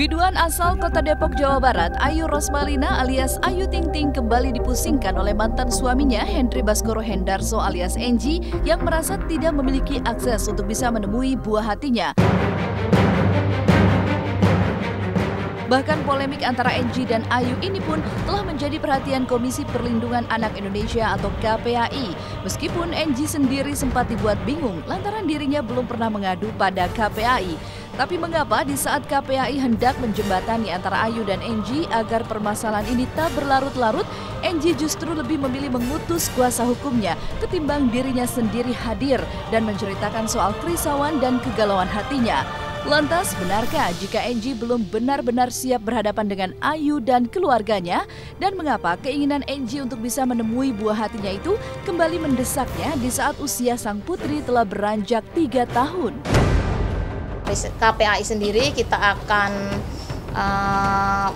Biduan asal kota Depok, Jawa Barat, Ayu Rosmalina alias Ayu Ting Ting kembali dipusingkan oleh mantan suaminya Hendri Baskoro Hendarso alias Enji yang merasa tidak memiliki akses untuk bisa menemui buah hatinya. Bahkan polemik antara Enji dan Ayu ini pun telah menjadi perhatian Komisi Perlindungan Anak Indonesia atau KPAI. Meskipun Enji sendiri sempat dibuat bingung lantaran dirinya belum pernah mengadu pada KPAI. Tapi mengapa di saat KPAI hendak menjembatani antara Ayu dan Enji agar permasalahan ini tak berlarut-larut, Enji justru lebih memilih mengutus kuasa hukumnya ketimbang dirinya sendiri hadir dan menceritakan soal kerisauan dan kegalauan hatinya. Lantas, benarkah jika Enji belum benar-benar siap berhadapan dengan Ayu dan keluarganya? Dan mengapa keinginan Enji untuk bisa menemui buah hatinya itu kembali mendesaknya di saat usia sang putri telah beranjak 3 tahun? KPAI sendiri kita akan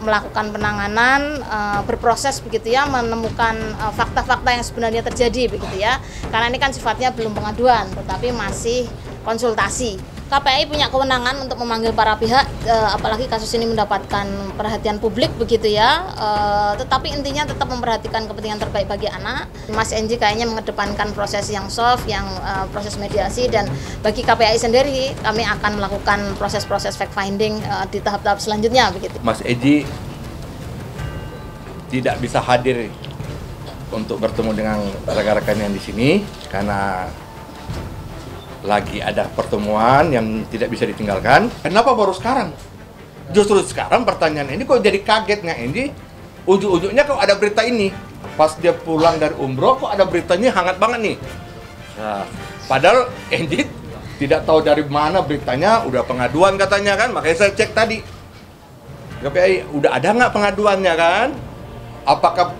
melakukan penanganan, berproses begitu ya, menemukan fakta-fakta yang sebenarnya terjadi begitu ya. Karena ini kan sifatnya belum pengaduan, tetapi masih konsultasi. KPAI punya kewenangan untuk memanggil para pihak, apalagi kasus ini mendapatkan perhatian publik begitu ya. Tetapi intinya tetap memperhatikan kepentingan terbaik bagi anak. Mas Enji kayaknya mengedepankan proses yang soft, yang proses mediasi, dan bagi KPAI sendiri kami akan melakukan proses-proses fact finding di tahap-tahap selanjutnya begitu. Mas Enji tidak bisa hadir untuk bertemu dengan rekan-rekan yang di sini karena lagi ada pertemuan yang tidak bisa ditinggalkan. Kenapa baru sekarang? Justru sekarang pertanyaan ini kok jadi kaget nggak Enji? Ujung-ujungnya kok ada berita ini. Pas dia pulang dari umroh kok ada beritanya hangat banget nih. Nah, padahal Enji tidak tahu dari mana beritanya, udah pengaduan katanya kan, makanya saya cek tadi. KPAI, udah ada nggak pengaduannya kan? Apakah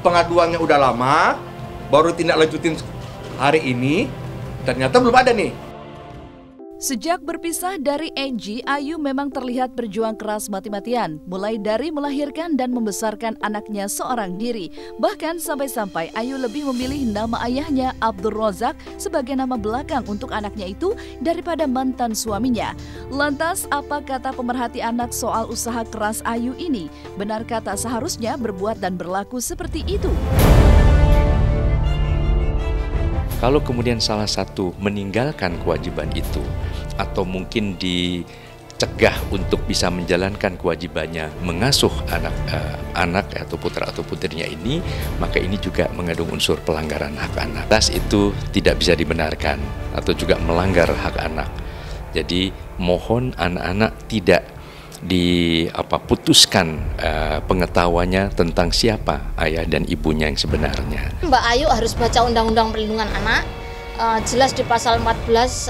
pengaduannya udah lama, baru tindak lanjutin hari ini? Ternyata belum ada nih. Sejak berpisah dari Enji, Ayu memang terlihat berjuang keras mati-matian, mulai dari melahirkan dan membesarkan anaknya seorang diri. Bahkan sampai-sampai Ayu lebih memilih nama ayahnya Abdul Rozak sebagai nama belakang untuk anaknya itu daripada mantan suaminya. Lantas, apa kata pemerhati anak soal usaha keras Ayu ini? Benarkah tak seharusnya berbuat dan berlaku seperti itu? Kalau kemudian salah satu meninggalkan kewajiban itu atau mungkin dicegah untuk bisa menjalankan kewajibannya mengasuh anak atau putra atau putrinya ini, maka ini juga mengandung unsur pelanggaran hak anak. Atas itu tidak bisa dibenarkan atau juga melanggar hak anak. Jadi mohon anak-anak tidak putuskan pengetahuannya tentang siapa ayah dan ibunya yang sebenarnya. Mbak Ayu harus baca Undang-Undang Perlindungan Anak, jelas di pasal 14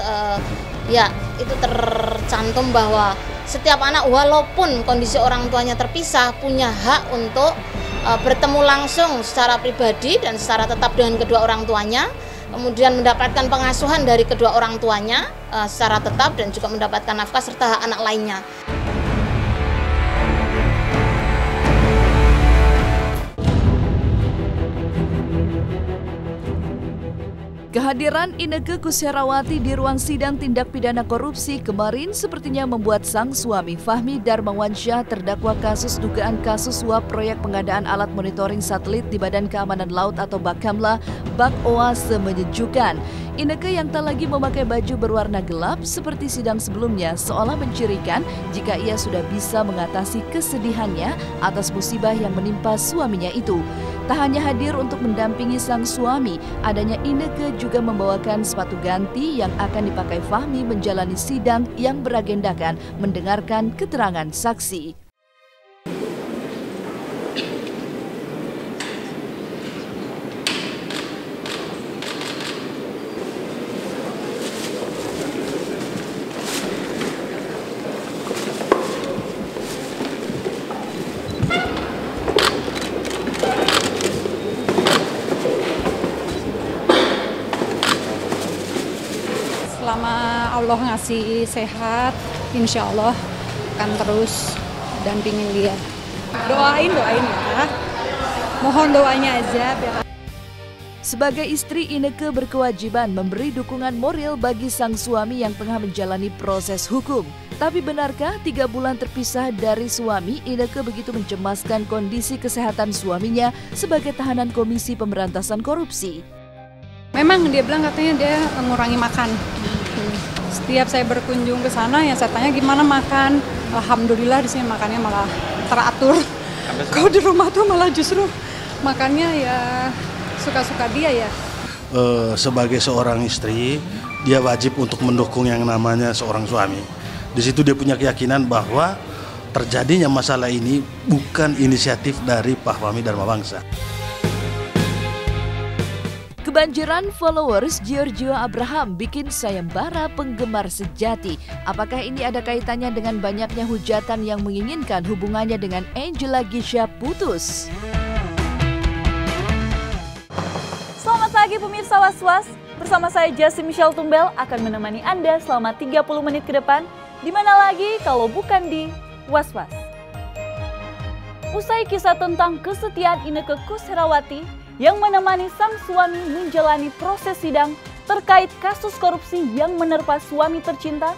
ya itu tercantum bahwa setiap anak walaupun kondisi orang tuanya terpisah punya hak untuk bertemu langsung secara pribadi dan secara tetap dengan kedua orang tuanya, kemudian mendapatkan pengasuhan dari kedua orang tuanya secara tetap dan juga mendapatkan nafkah serta hak anak lainnya. Kehadiran Inneke Koesherawati di ruang sidang tindak pidana korupsi kemarin sepertinya membuat sang suami Fahmi Darmawansyah terdakwa kasus dugaan kasus suap proyek pengadaan alat monitoring satelit di Badan Keamanan Laut atau Bakamla, BAK-OA semenyejukkan. Inneke yang tak lagi memakai baju berwarna gelap seperti sidang sebelumnya seolah mencirikan jika ia sudah bisa mengatasi kesedihannya atas musibah yang menimpa suaminya itu. Tak hanya hadir untuk mendampingi sang suami, adanya Inneke juga membawakan sepatu ganti yang akan dipakai Fahmi menjalani sidang yang beragendakan mendengarkan keterangan saksi. Selama Allah ngasih sehat, insya Allah akan terus dampingin dia. Doain ya, mohon doanya aja. Sebagai istri, Inneke berkewajiban memberi dukungan moral bagi sang suami yang tengah menjalani proses hukum. Tapi benarkah 3 bulan terpisah dari suami, Inneke begitu mencemaskan kondisi kesehatan suaminya sebagai tahanan Komisi Pemberantasan Korupsi? Memang dia bilang katanya dia mengurangi makan. Setiap saya berkunjung ke sana, ya saya tanya gimana makan. Alhamdulillah di sini makannya malah teratur. Kalau di rumah tuh malah justru makannya ya suka-suka dia ya. Sebagai seorang istri, dia wajib untuk mendukung yang namanya seorang suami. Di situ dia punya keyakinan bahwa terjadinya masalah ini bukan inisiatif dari Pak Fahmi Dharma Bangsa. Kebanjiran followers Giorgio Abraham bikin sayembara penggemar sejati. Apakah ini ada kaitannya dengan banyaknya hujatan yang menginginkan hubungannya dengan Angela Gisha putus? Selamat pagi pemirsa Was-Was, bersama saya Jassi Michelle Tumbel akan menemani Anda selama 30 menit ke depan, di mana lagi kalau bukan di Was-Was. Usai kisah tentang kesetiaan Inneke Koesherawati yang menemani sang suami menjalani proses sidang terkait kasus korupsi yang menerpa suami tercinta,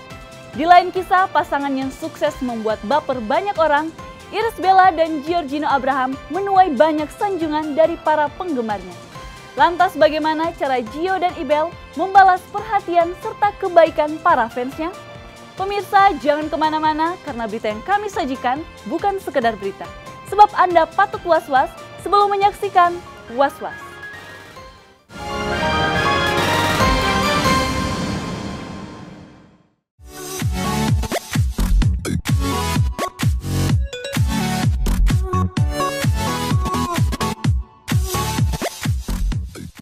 di lain kisah pasangan yang sukses membuat baper banyak orang, Irish Bella dan Giorgio Abraham menuai banyak sanjungan dari para penggemarnya. Lantas bagaimana cara Gio dan Ibel membalas perhatian serta kebaikan para fansnya? Pemirsa jangan kemana-mana karena berita yang kami sajikan bukan sekedar berita. Sebab Anda patut was-was sebelum menyaksikan Was-Was.